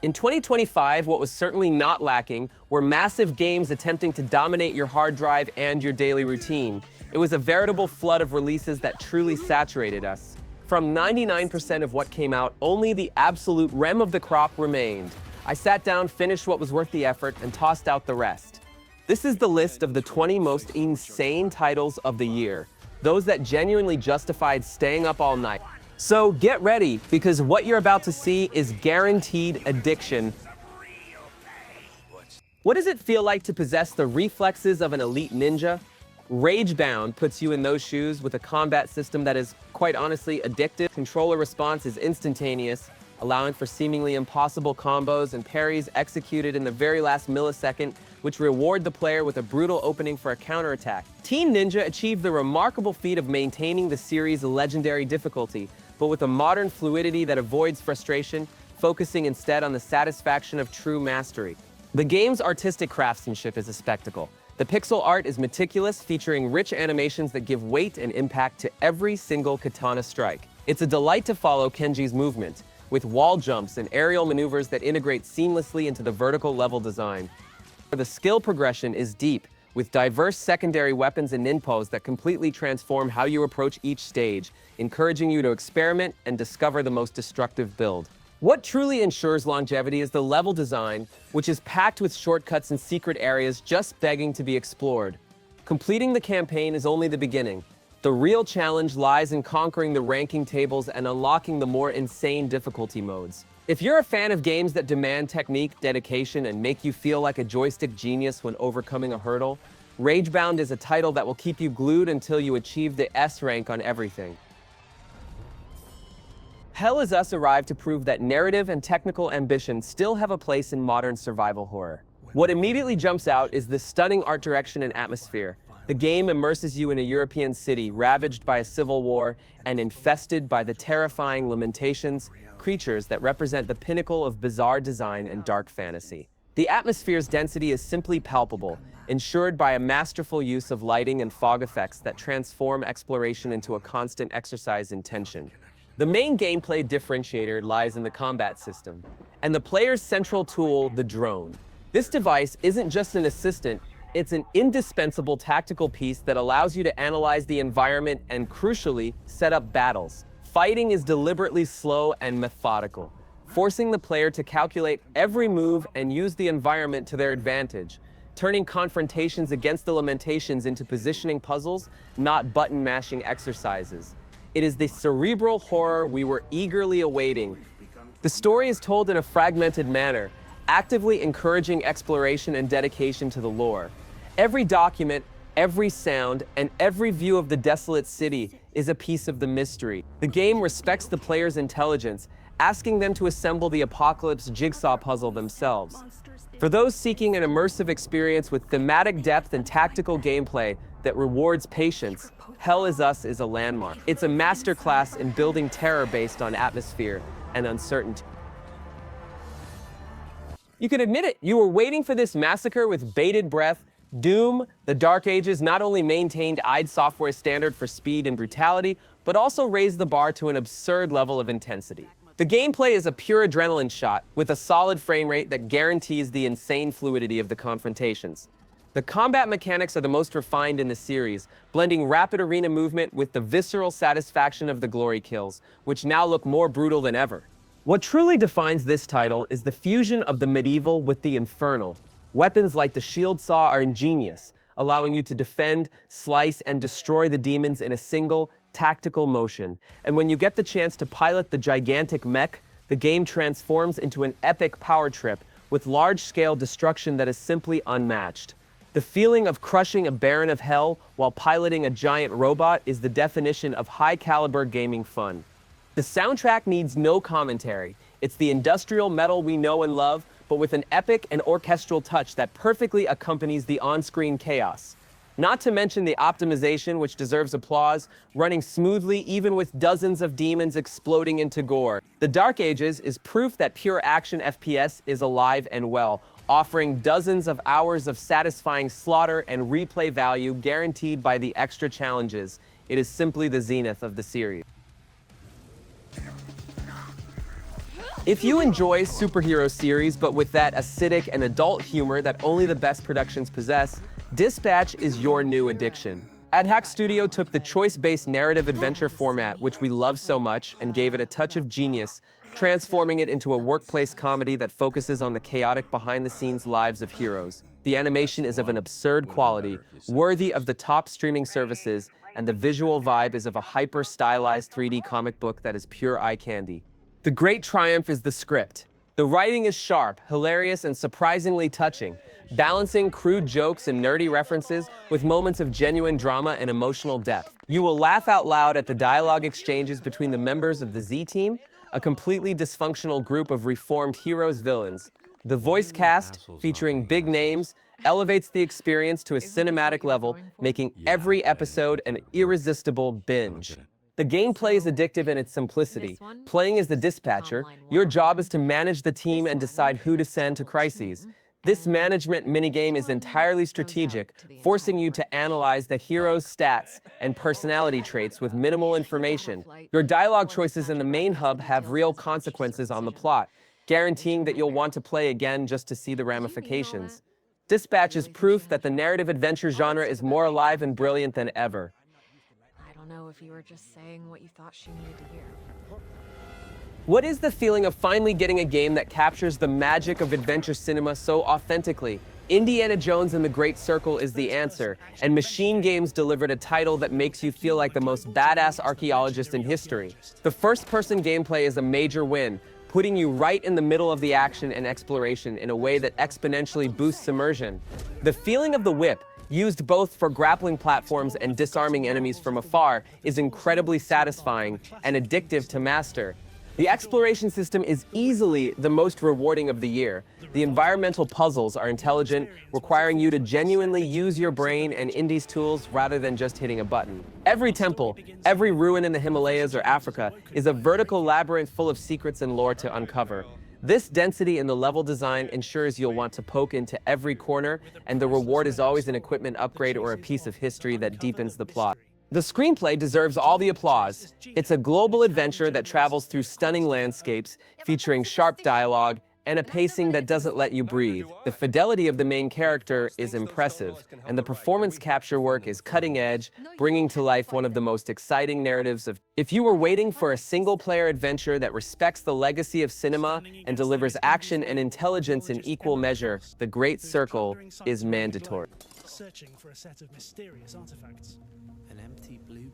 In 2025, what was certainly not lacking were massive games attempting to dominate your hard drive and your daily routine. It was a veritable flood of releases that truly saturated us. From 99% of what came out, only the absolute rem of the crop remained. I sat down, finished what was worth the effort, and tossed out the rest. This is the list of the 20 most insane titles of the year, those that genuinely justified staying up all night. So get ready, because what you're about to see is guaranteed addiction. What does it feel like to possess the reflexes of an elite ninja? Ragebound puts you in those shoes with a combat system that is, quite honestly, addictive. Controller response is instantaneous, allowing for seemingly impossible combos and parries executed in the very last millisecond, which reward the player with a brutal opening for a counterattack. Team Ninja achieved the remarkable feat of maintaining the series' legendary difficulty, but with a modern fluidity that avoids frustration, focusing instead on the satisfaction of true mastery. The game's artistic craftsmanship is a spectacle. The pixel art is meticulous, featuring rich animations that give weight and impact to every single katana strike. It's a delight to follow Kenji's movement, with wall jumps and aerial maneuvers that integrate seamlessly into the vertical level design. The skill progression is deep, with diverse secondary weapons and ninpos that completely transform how you approach each stage, encouraging you to experiment and discover the most destructive build. What truly ensures longevity is the level design, which is packed with shortcuts and secret areas just begging to be explored. Completing the campaign is only the beginning. The real challenge lies in conquering the ranking tables and unlocking the more insane difficulty modes. If you're a fan of games that demand technique, dedication, and make you feel like a joystick genius when overcoming a hurdle, Ragebound is a title that will keep you glued until you achieve the S rank on everything. Hell Is Us arrived to prove that narrative and technical ambition still have a place in modern survival horror. What immediately jumps out is the stunning art direction and atmosphere. The game immerses you in a European city ravaged by a civil war and infested by the terrifying lamentations, creatures that represent the pinnacle of bizarre design and dark fantasy. The atmosphere's density is simply palpable, ensured by a masterful use of lighting and fog effects that transform exploration into a constant exercise in tension. The main gameplay differentiator lies in the combat system, and the player's central tool, the drone. This device isn't just an assistant, it's an indispensable tactical piece that allows you to analyze the environment and, crucially, set up battles. Fighting is deliberately slow and methodical, forcing the player to calculate every move and use the environment to their advantage, turning confrontations against the lamentations into positioning puzzles, not button-mashing exercises. It is the cerebral horror we were eagerly awaiting. The story is told in a fragmented manner, actively encouraging exploration and dedication to the lore. Every document, every sound, and every view of the desolate city is a piece of the mystery. The game respects the player's intelligence, asking them to assemble the apocalypse jigsaw puzzle themselves. For those seeking an immersive experience with thematic depth and tactical gameplay that rewards patience, Hell Is Us is a landmark. It's a masterclass in building terror based on atmosphere and uncertainty. You can admit it, you were waiting for this massacre with bated breath. Doom, The Dark Ages not only maintained id Software's standard for speed and brutality, but also raised the bar to an absurd level of intensity. The gameplay is a pure adrenaline shot, with a solid frame rate that guarantees the insane fluidity of the confrontations. The combat mechanics are the most refined in the series, blending rapid arena movement with the visceral satisfaction of the glory kills, which now look more brutal than ever. What truly defines this title is the fusion of the medieval with the infernal. Weapons like the shield saw are ingenious, allowing you to defend, slice, and destroy the demons in a single, tactical motion. And when you get the chance to pilot the gigantic mech, the game transforms into an epic power trip with large-scale destruction that is simply unmatched. The feeling of crushing a baron of hell while piloting a giant robot is the definition of high-caliber gaming fun. The soundtrack needs no commentary. It's the industrial metal we know and love, but with an epic and orchestral touch that perfectly accompanies the on-screen chaos. Not to mention the optimization, which deserves applause, running smoothly even with dozens of demons exploding into gore. The Dark Ages is proof that pure action FPS is alive and well, offering dozens of hours of satisfying slaughter and replay value guaranteed by the extra challenges. It is simply the zenith of the series. If you enjoy superhero series, but with that acidic and adult humor that only the best productions possess, Dispatch is your new addiction. AdHack Studio took the choice-based narrative adventure format, which we love so much, and gave it a touch of genius, transforming it into a workplace comedy that focuses on the chaotic behind-the-scenes lives of heroes. The animation is of an absurd quality, worthy of the top streaming services, and the visual vibe is of a hyper-stylized 3D comic book that is pure eye candy. The great triumph is the script. The writing is sharp, hilarious, and surprisingly touching, balancing crude jokes and nerdy references with moments of genuine drama and emotional depth. You will laugh out loud at the dialogue exchanges between the members of the Z-Team, a completely dysfunctional group of reformed heroes-villains. The voice cast, featuring big names, elevates the experience to a cinematic level, making every episode an irresistible binge. The gameplay is addictive in its simplicity. Playing as the dispatcher, your job is to manage the team and decide who to send to crises. This management minigame is entirely strategic, forcing you to analyze the hero's stats and personality traits with minimal information. Your dialogue choices in the main hub have real consequences on the plot, guaranteeing that you'll want to play again just to see the ramifications. Dispatch is proof that the narrative adventure genre is more alive and brilliant than ever. I don't know if you were just saying what you thought she needed to hear. What is the feeling of finally getting a game that captures the magic of adventure cinema so authentically? Indiana Jones and the Great Circle is the answer, and Machine Games delivered a title that makes you feel like the most badass archaeologist in history. The first-person gameplay is a major win, putting you right in the middle of the action and exploration in a way that exponentially boosts immersion. The feeling of the whip, used both for grappling platforms and disarming enemies from afar, is incredibly satisfying and addictive to master. The exploration system is easily the most rewarding of the year. The environmental puzzles are intelligent, requiring you to genuinely use your brain and Indie's tools rather than just hitting a button. Every temple, every ruin in the Himalayas or Africa is a vertical labyrinth full of secrets and lore to uncover. This density in the level design ensures you'll want to poke into every corner, and the reward is always an equipment upgrade or a piece of history that deepens the plot. The screenplay deserves all the applause. It's a global adventure that travels through stunning landscapes, featuring sharp dialogue and a pacing that doesn't let you breathe. The fidelity of the main character is impressive, and the performance capture work is cutting edge, bringing to life one of the most exciting narratives of... If you were waiting for a single-player adventure that respects the legacy of cinema and delivers action and intelligence in equal measure, The Great Circle is mandatory. Searching for a set of mysterious artifacts.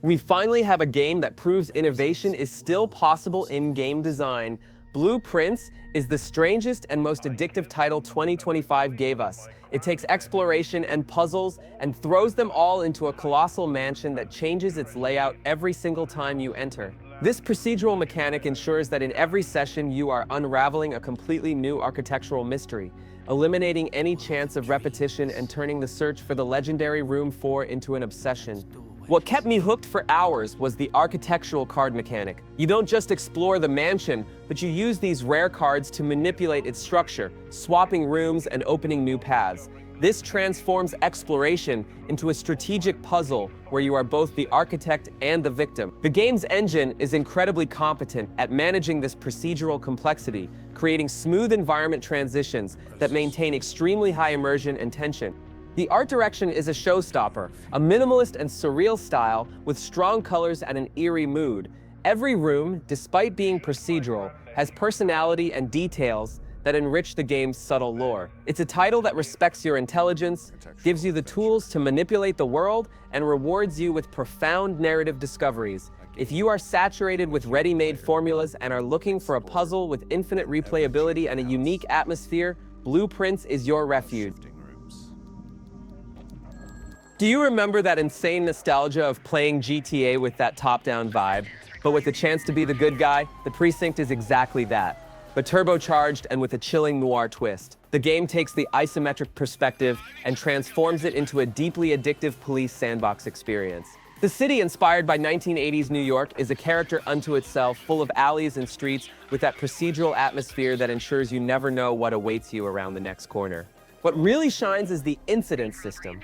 We finally have a game that proves innovation is still possible in game design. Blueprints is the strangest and most addictive title 2025 gave us. It takes exploration and puzzles and throws them all into a colossal mansion that changes its layout every single time you enter. This procedural mechanic ensures that in every session you are unraveling a completely new architectural mystery, eliminating any chance of repetition and turning the search for the legendary Room 4 into an obsession. What kept me hooked for hours was the architectural card mechanic. You don't just explore the mansion, but you use these rare cards to manipulate its structure, swapping rooms and opening new paths. This transforms exploration into a strategic puzzle where you are both the architect and the victim. The game's engine is incredibly competent at managing this procedural complexity, creating smooth environment transitions that maintain extremely high immersion and tension. The art direction is a showstopper, a minimalist and surreal style with strong colors and an eerie mood. Every room, despite being procedural, has personality and details that enrich the game's subtle lore. It's a title that respects your intelligence, gives you the tools to manipulate the world, and rewards you with profound narrative discoveries. If you are saturated with ready-made formulas and are looking for a puzzle with infinite replayability and a unique atmosphere, Blueprints is your refuge. Do you remember that insane nostalgia of playing GTA with that top-down vibe, but with the chance to be the good guy? The Precinct is exactly that, but turbocharged and with a chilling noir twist. The game takes the isometric perspective and transforms it into a deeply addictive police sandbox experience. The city, inspired by 1980s New York, is a character unto itself, full of alleys and streets with that procedural atmosphere that ensures you never know what awaits you around the next corner. What really shines is the incident system.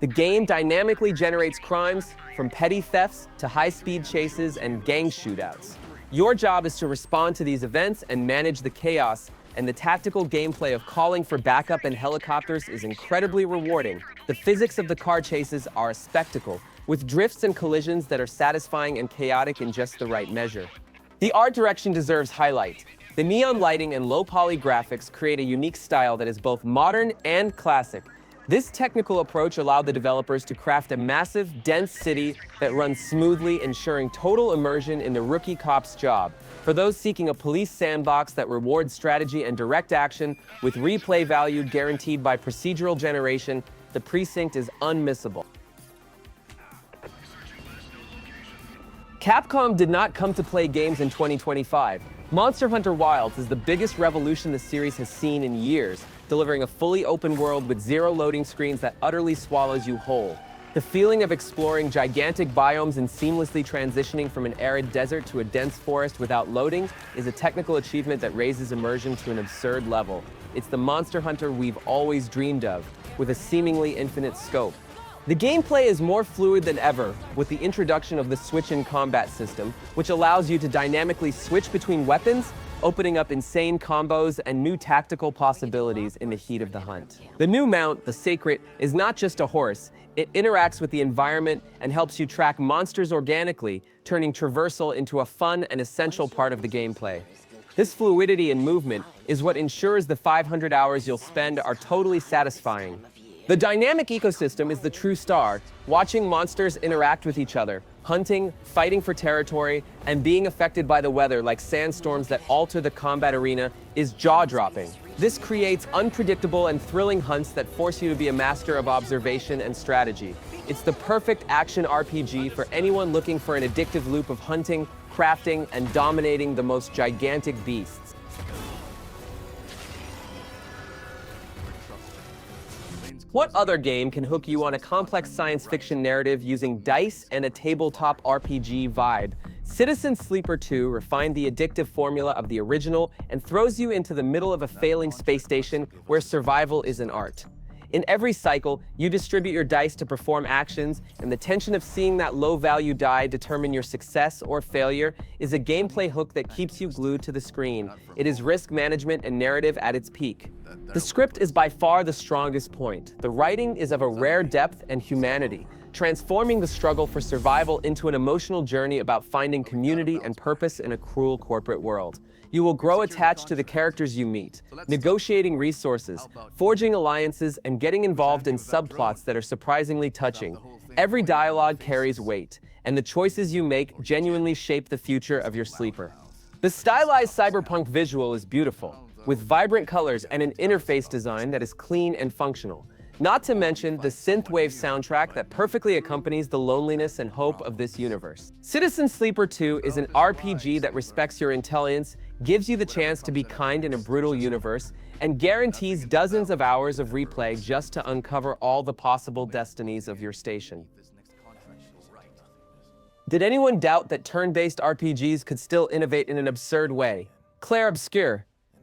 The game dynamically generates crimes, from petty thefts to high-speed chases and gang shootouts. Your job is to respond to these events and manage the chaos, and the tactical gameplay of calling for backup and helicopters is incredibly rewarding. The physics of the car chases are a spectacle, with drifts and collisions that are satisfying and chaotic in just the right measure. The art direction deserves highlight. The neon lighting and low-poly graphics create a unique style that is both modern and classic. This technical approach allowed the developers to craft a massive, dense city that runs smoothly, ensuring total immersion in the rookie cop's job. For those seeking a police sandbox that rewards strategy and direct action with replay value guaranteed by procedural generation, the Precinct is unmissable. Capcom did not come to play games in 2025. Monster Hunter Wilds is the biggest revolution the series has seen in years, delivering a fully open world with zero loading screens that utterly swallows you whole. The feeling of exploring gigantic biomes and seamlessly transitioning from an arid desert to a dense forest without loading is a technical achievement that raises immersion to an absurd level. It's the Monster Hunter we've always dreamed of, with a seemingly infinite scope. The gameplay is more fluid than ever with the introduction of the switch-in combat system, which allows you to dynamically switch between weapons, opening up insane combos and new tactical possibilities in the heat of the hunt. The new mount, the Sacred, is not just a horse. It interacts with the environment and helps you track monsters organically, turning traversal into a fun and essential part of the gameplay. This fluidity in movement is what ensures the 500 hours you'll spend are totally satisfying. The dynamic ecosystem is the true star. Watching monsters interact with each other, hunting, fighting for territory, and being affected by the weather like sandstorms that alter the combat arena is jaw-dropping. This creates unpredictable and thrilling hunts that force you to be a master of observation and strategy. It's the perfect action RPG for anyone looking for an addictive loop of hunting, crafting, and dominating the most gigantic beasts. What other game can hook you on a complex science fiction narrative using dice and a tabletop RPG vibe? Citizen Sleeper 2 refined the addictive formula of the original and throws you into the middle of a failing space station where survival is an art. In every cycle, you distribute your dice to perform actions, and the tension of seeing that low-value die determine your success or failure is a gameplay hook that keeps you glued to the screen. It is risk management and narrative at its peak. The script is by far the strongest point. The writing is of a rare depth and humanity, transforming the struggle for survival into an emotional journey about finding community and purpose in a cruel corporate world. You will grow attached to the characters you meet, negotiating resources, forging alliances, and getting involved in subplots that are surprisingly touching. Every dialogue carries weight, and the choices you make genuinely shape the future of your sleeper. The stylized cyberpunk visual is beautiful, with vibrant colors and an interface design that is clean and functional. Not to mention the synthwave soundtrack that perfectly accompanies the loneliness and hope of this universe. Citizen Sleeper 2 is an RPG that respects your intelligence, gives you the chance to be kind in a brutal universe, and guarantees dozens of hours of replay just to uncover all the possible destinies of your station. Did anyone doubt that turn-based RPGs could still innovate in an absurd way? Clair Obscur.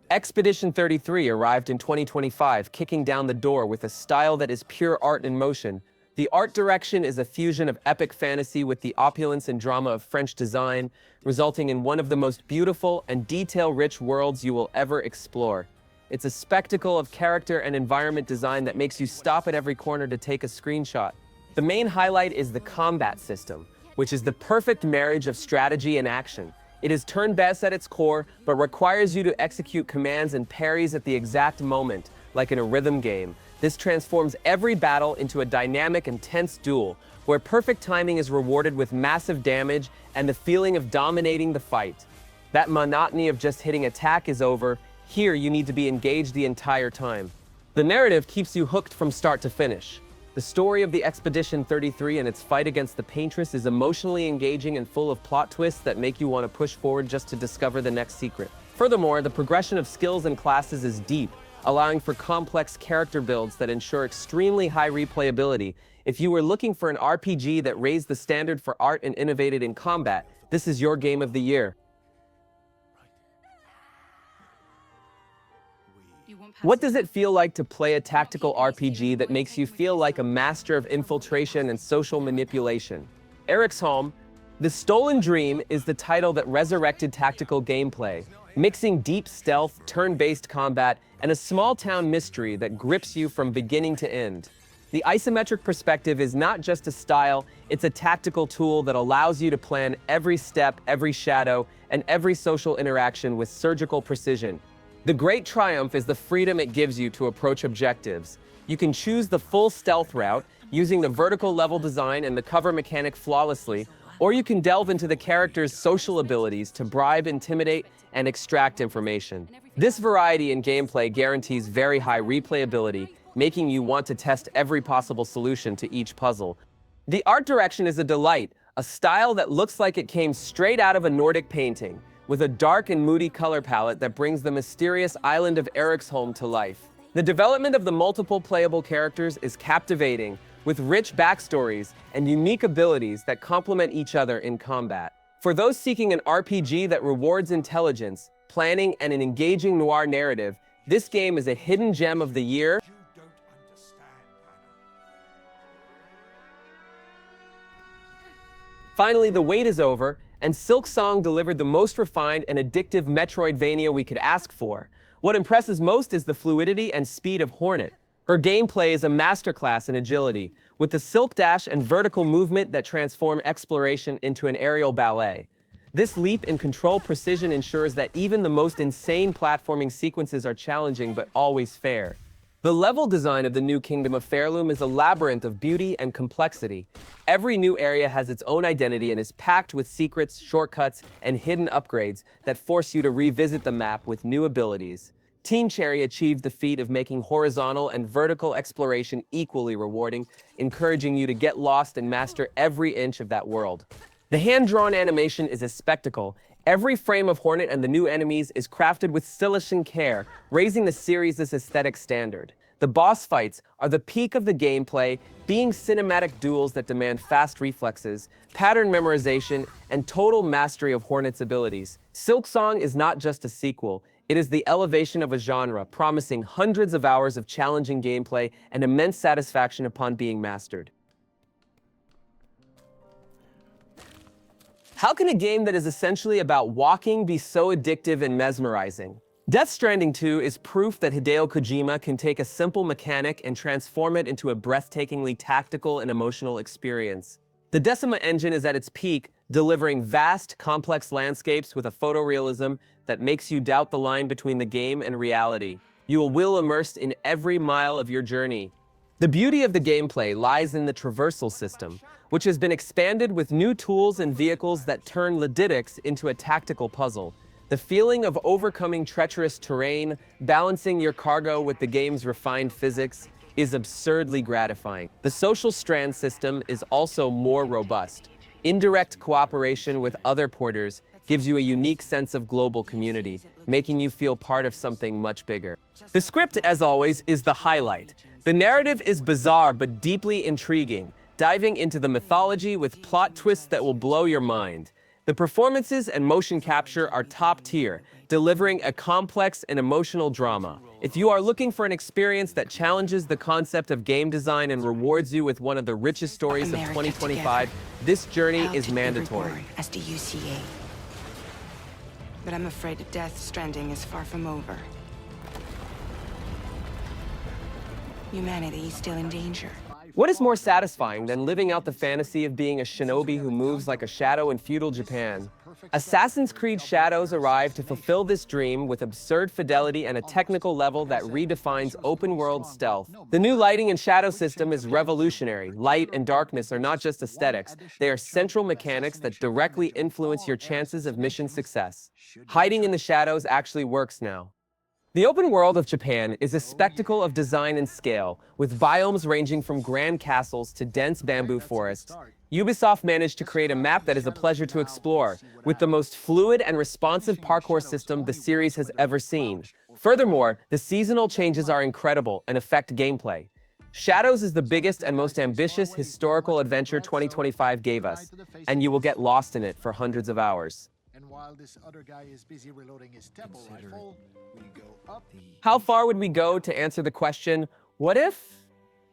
Expedition 33 arrived in 2025, kicking down the door with a style that is pure art in motion. The art direction is a fusion of epic fantasy with the opulence and drama of French design, resulting in one of the most beautiful and detail-rich worlds you will ever explore. It's a spectacle of character and environment design that makes you stop at every corner to take a screenshot. The main highlight is the combat system, which is the perfect marriage of strategy and action. It is turn-based at its core, but requires you to execute commands and parries at the exact moment, like in a rhythm game. This transforms every battle into a dynamic and tense duel, where perfect timing is rewarded with massive damage and the feeling of dominating the fight. That monotony of just hitting attack is over. Here, you need to be engaged the entire time. The narrative keeps you hooked from start to finish. The story of the Expedition 33 and its fight against the Paintress is emotionally engaging and full of plot twists that make you want to push forward just to discover the next secret. Furthermore, the progression of skills and classes is deep, allowing for complex character builds that ensure extremely high replayability. If you were looking for an RPG that raised the standard for art and innovated in combat, this is your game of the year. What does it feel like to play a tactical RPG that makes you feel like a master of infiltration and social manipulation? Eriksholm, The Stolen Dream is the title that resurrected tactical gameplay, mixing deep stealth, turn-based combat, and a small-town mystery that grips you from beginning to end. The isometric perspective is not just a style, it's a tactical tool that allows you to plan every step, every shadow, and every social interaction with surgical precision. The great triumph is the freedom it gives you to approach objectives. You can choose the full stealth route, using the vertical level design and the cover mechanic flawlessly, or you can delve into the character's social abilities to bribe, intimidate, and extract information. This variety in gameplay guarantees very high replayability, making you want to test every possible solution to each puzzle. The art direction is a delight, a style that looks like it came straight out of a Nordic painting, with a dark and moody color palette that brings the mysterious island of Eriksholm to life. The development of the multiple playable characters is captivating, with rich backstories and unique abilities that complement each other in combat. For those seeking an RPG that rewards intelligence, planning, and an engaging noir narrative, this game is a hidden gem of the year. Finally, the wait is over, and Silksong delivered the most refined and addictive Metroidvania we could ask for. What impresses most is the fluidity and speed of Hornet. Her gameplay is a masterclass in agility, with the silk dash and vertical movement that transform exploration into an aerial ballet. This leap in control precision ensures that even the most insane platforming sequences are challenging but always fair. The level design of the new Kingdom of Fairloom is a labyrinth of beauty and complexity. Every new area has its own identity and is packed with secrets, shortcuts, and hidden upgrades that force you to revisit the map with new abilities. Team Cherry achieved the feat of making horizontal and vertical exploration equally rewarding, encouraging you to get lost and master every inch of that world. The hand-drawn animation is a spectacle. Every frame of Hornet and the new enemies is crafted with astonishing care, raising the series' aesthetic standard. The boss fights are the peak of the gameplay, being cinematic duels that demand fast reflexes, pattern memorization, and total mastery of Hornet's abilities. Silksong is not just a sequel, it is the elevation of a genre, promising hundreds of hours of challenging gameplay and immense satisfaction upon being mastered. How can a game that is essentially about walking be so addictive and mesmerizing? Death Stranding 2 is proof that Hideo Kojima can take a simple mechanic and transform it into a breathtakingly tactical and emotional experience. The Decima engine is at its peak, delivering vast, complex landscapes with a photorealism that makes you doubt the line between the game and reality. You will immersed in every mile of your journey. The beauty of the gameplay lies in the traversal system, which has been expanded with new tools and vehicles that turn Luditics into a tactical puzzle. The feeling of overcoming treacherous terrain, balancing your cargo with the game's refined physics, is absurdly gratifying. The social strand system is also more robust. Indirect cooperation with other porters gives you a unique sense of global community, making you feel part of something much bigger. The script, as always, is the highlight. The narrative is bizarre but deeply intriguing, diving into the mythology with plot twists that will blow your mind. The performances and motion capture are top tier, delivering a complex and emotional drama. If you are looking for an experience that challenges the concept of game design and rewards you with one of the richest stories of 2025, this journey is mandatory. As the UCA. But I'm afraid that Death Stranding is far from over. Humanity is still in danger. What is more satisfying than living out the fantasy of being a shinobi who moves like a shadow in feudal Japan? Assassin's Creed Shadows arrived to fulfill this dream with absurd fidelity and a technical level that redefines open-world stealth. The new lighting and shadow system is revolutionary. Light and darkness are not just aesthetics, they are central mechanics that directly influence your chances of mission success. Hiding in the shadows actually works now. The open world of Japan is a spectacle of design and scale, with biomes ranging from grand castles to dense bamboo forests. Ubisoft managed to create a map that is a pleasure to explore, with the most fluid and responsive parkour system the series has ever seen. Furthermore, the seasonal changes are incredible and affect gameplay. Shadows is the biggest and most ambitious historical adventure 2025 gave us, and you will get lost in it for hundreds of hours. And while this other guy is busy reloading his temple rifle, we go up. How far would we go to answer the question, what if?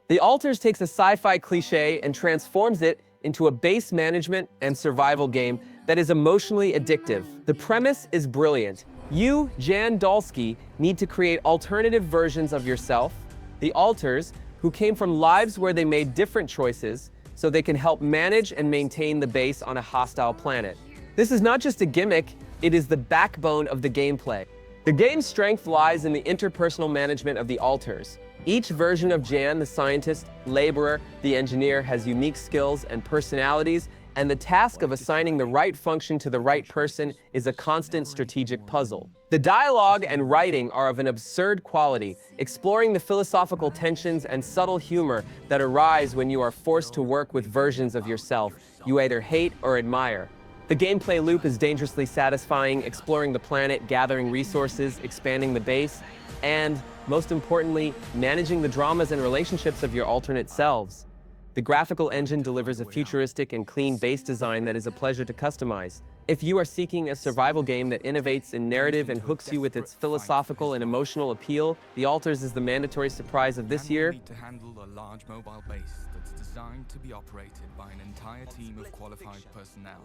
The Alters takes a sci-fi cliche and transforms it into a base management and survival game that is emotionally addictive. The premise is brilliant. You, Jan Dolsky, need to create alternative versions of yourself, the alters, who came from lives where they made different choices, so they can help manage and maintain the base on a hostile planet. This is not just a gimmick, it is the backbone of the gameplay. The game's strength lies in the interpersonal management of the alters. Each version of Jan, the scientist, laborer, the engineer, has unique skills and personalities, and the task of assigning the right function to the right person is a constant strategic puzzle. The dialogue and writing are of an absurd quality, exploring the philosophical tensions and subtle humor that arise when you are forced to work with versions of yourself you either hate or admire. The gameplay loop is dangerously satisfying, exploring the planet, gathering resources, expanding the base, and, most importantly, managing the dramas and relationships of your alternate selves. The graphical engine delivers a futuristic and clean base design that is a pleasure to customize. If you are seeking a survival game that innovates in narrative and hooks you with its philosophical and emotional appeal, The Alters is the mandatory surprise of this year. Need to handle a large mobile base that's designed to be operated by an entire team of qualified personnel.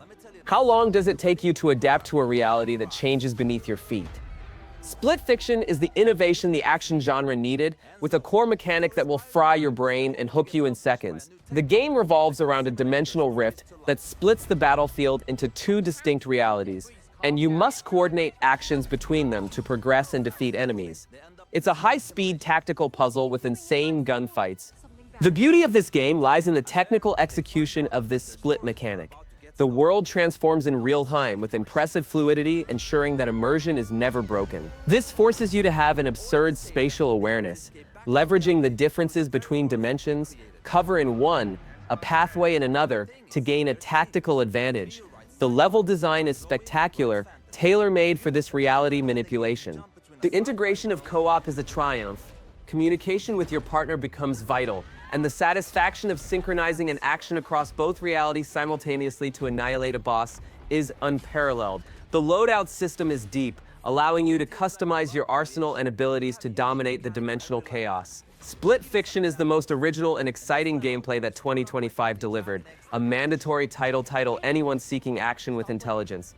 How long does it take you to adapt to a reality that changes beneath your feet? Split fiction is the innovation the action genre needed, with a core mechanic that will fry your brain and hook you in seconds. The game revolves around a dimensional rift that splits the battlefield into two distinct realities, and you must coordinate actions between them to progress and defeat enemies. It's a high-speed tactical puzzle with insane gunfights. The beauty of this game lies in the technical execution of this split mechanic. The world transforms in real time with impressive fluidity, ensuring that immersion is never broken. This forces you to have an absurd spatial awareness, leveraging the differences between dimensions, cover in one, a pathway in another, to gain a tactical advantage. The level design is spectacular, tailor-made for this reality manipulation. The integration of co-op is a triumph. Communication with your partner becomes vital, and the satisfaction of synchronizing an action across both realities simultaneously to annihilate a boss is unparalleled. The loadout system is deep, allowing you to customize your arsenal and abilities to dominate the dimensional chaos. Split Fiction is the most original and exciting gameplay that 2025 delivered, a mandatory title anyone seeking action with intelligence.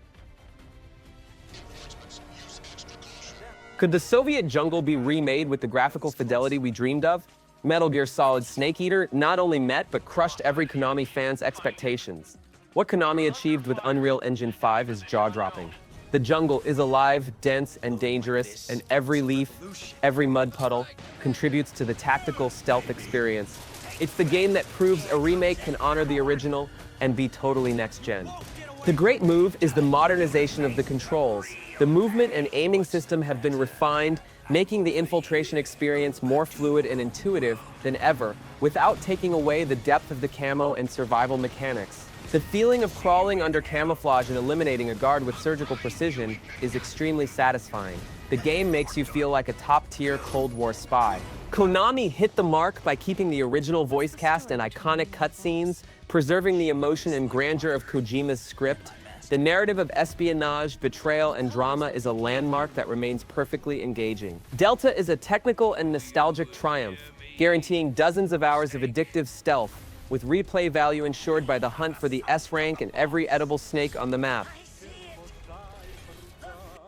Could the Soviet jungle be remade with the graphical fidelity we dreamed of? Metal Gear Solid Snake Eater not only met but crushed every Konami fan's expectations. What Konami achieved with Unreal Engine 5 is jaw-dropping. The jungle is alive, dense, and dangerous, and every leaf, every mud puddle contributes to the tactical stealth experience. It's the game that proves a remake can honor the original and be totally next-gen. The great move is the modernization of the controls. The movement and aiming system have been refined, making the infiltration experience more fluid and intuitive than ever, without taking away the depth of the camo and survival mechanics. The feeling of crawling under camouflage and eliminating a guard with surgical precision is extremely satisfying. The game makes you feel like a top-tier Cold War spy. Konami hit the mark by keeping the original voice cast and iconic cutscenes, preserving the emotion and grandeur of Kojima's script. The narrative of espionage, betrayal, and drama is a landmark that remains perfectly engaging. Delta is a technical and nostalgic triumph, guaranteeing dozens of hours of addictive stealth, with replay value ensured by the hunt for the S rank and every edible snake on the map.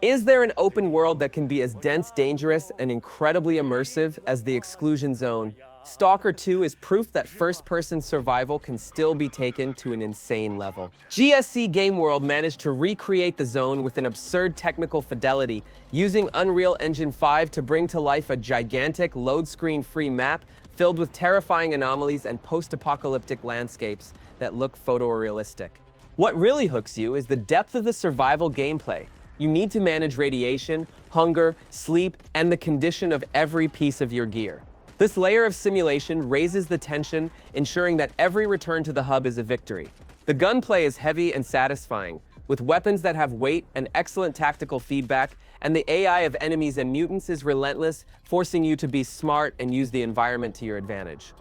Is there an open world that can be as dense, dangerous, and incredibly immersive as the Exclusion Zone? Stalker 2 is proof that first-person survival can still be taken to an insane level. GSC Game World managed to recreate the zone with an absurd technical fidelity, using Unreal Engine 5 to bring to life a gigantic, load-screen-free map filled with terrifying anomalies and post-apocalyptic landscapes that look photorealistic. What really hooks you is the depth of the survival gameplay. You need to manage radiation, hunger, sleep, and the condition of every piece of your gear. This layer of simulation raises the tension, ensuring that every return to the hub is a victory. The gunplay is heavy and satisfying, with weapons that have weight and excellent tactical feedback, and the AI of enemies and mutants is relentless, forcing you to be smart and use the environment to your advantage.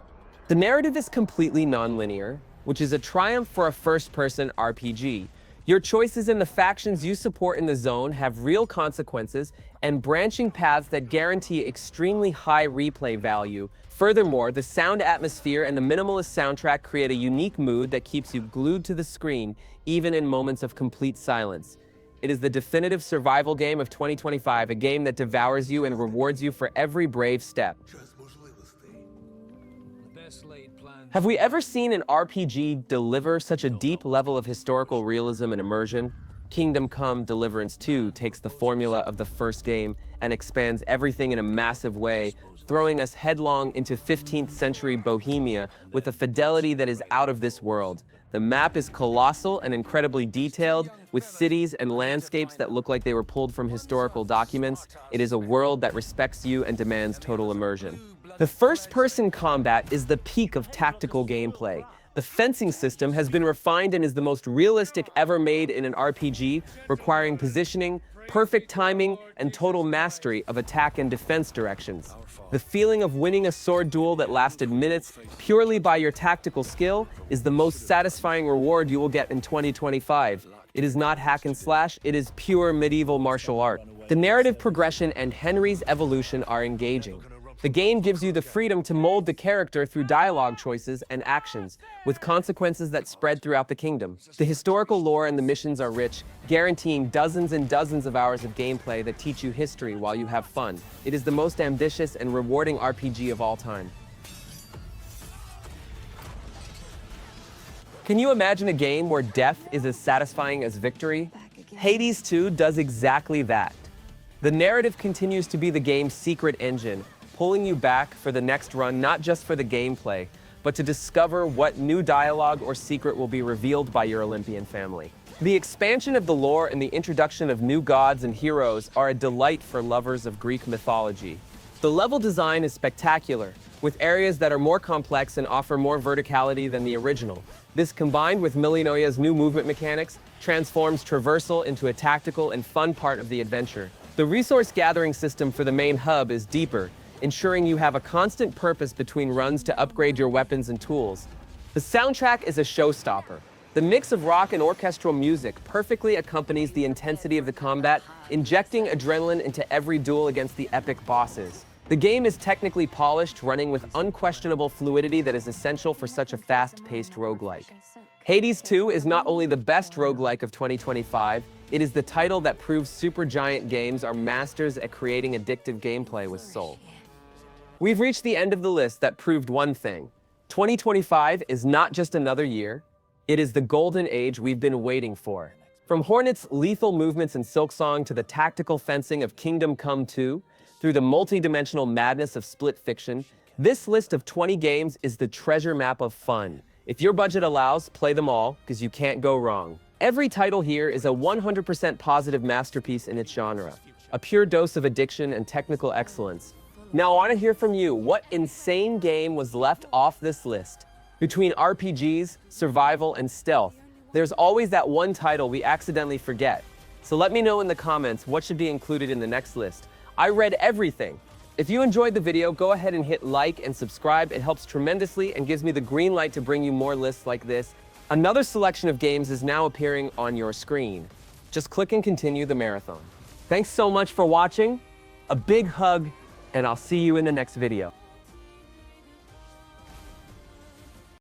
The narrative is completely non-linear, which is a triumph for a first-person RPG. Your choices and the factions you support in the zone have real consequences and branching paths that guarantee extremely high replay value. Furthermore, the sound atmosphere and the minimalist soundtrack create a unique mood that keeps you glued to the screen, even in moments of complete silence. It is the definitive survival game of 2025, a game that devours you and rewards you for every brave step. Have we ever seen an RPG deliver such a deep level of historical realism and immersion? Kingdom Come: Deliverance 2 takes the formula of the first game and expands everything in a massive way, throwing us headlong into 15th century Bohemia with a fidelity that is out of this world. The map is colossal and incredibly detailed, with cities and landscapes that look like they were pulled from historical documents. It is a world that respects you and demands total immersion. The first-person combat is the peak of tactical gameplay. The fencing system has been refined and is the most realistic ever made in an RPG, requiring positioning, perfect timing, and total mastery of attack and defense directions. The feeling of winning a sword duel that lasted minutes purely by your tactical skill is the most satisfying reward you will get in 2025. It is not hack and slash, it is pure medieval martial art. The narrative progression and Henry's evolution are engaging. The game gives you the freedom to mold the character through dialogue choices and actions, with consequences that spread throughout the kingdom. The historical lore and the missions are rich, guaranteeing dozens and dozens of hours of gameplay that teach you history while you have fun. It is the most ambitious and rewarding RPG of all time. Can you imagine a game where death is as satisfying as victory? Hades 2 does exactly that. The narrative continues to be the game's secret engine, pulling you back for the next run, not just for the gameplay, but to discover what new dialogue or secret will be revealed by your Olympian family. The expansion of the lore and the introduction of new gods and heroes are a delight for lovers of Greek mythology. The level design is spectacular, with areas that are more complex and offer more verticality than the original. This, combined with Milinoya's new movement mechanics, transforms traversal into a tactical and fun part of the adventure. The resource gathering system for the main hub is deeper, ensuring you have a constant purpose between runs to upgrade your weapons and tools. The soundtrack is a showstopper. The mix of rock and orchestral music perfectly accompanies the intensity of the combat, injecting adrenaline into every duel against the epic bosses. The game is technically polished, running with unquestionable fluidity that is essential for such a fast-paced roguelike. Hades 2 is not only the best roguelike of 2025, it is the title that proves Supergiant Games are masters at creating addictive gameplay with soul. We've reached the end of the list that proved one thing. 2025 is not just another year, it is the golden age we've been waiting for. From Hornet's lethal movements in Silksong to the tactical fencing of Kingdom Come 2, through the multi-dimensional madness of split fiction, this list of 20 games is the treasure map of fun. If your budget allows, play them all, because you can't go wrong. Every title here is a 100% positive masterpiece in its genre, a pure dose of addiction and technical excellence. Now I want to hear from you. What insane game was left off this list? Between RPGs, survival, and stealth, there's always that one title we accidentally forget. So let me know in the comments what should be included in the next list. I read everything. If you enjoyed the video, go ahead and hit like and subscribe. It helps tremendously and gives me the green light to bring you more lists like this. Another selection of games is now appearing on your screen. Just click and continue the marathon. Thanks so much for watching. A big hug, and I'll see you in the next video.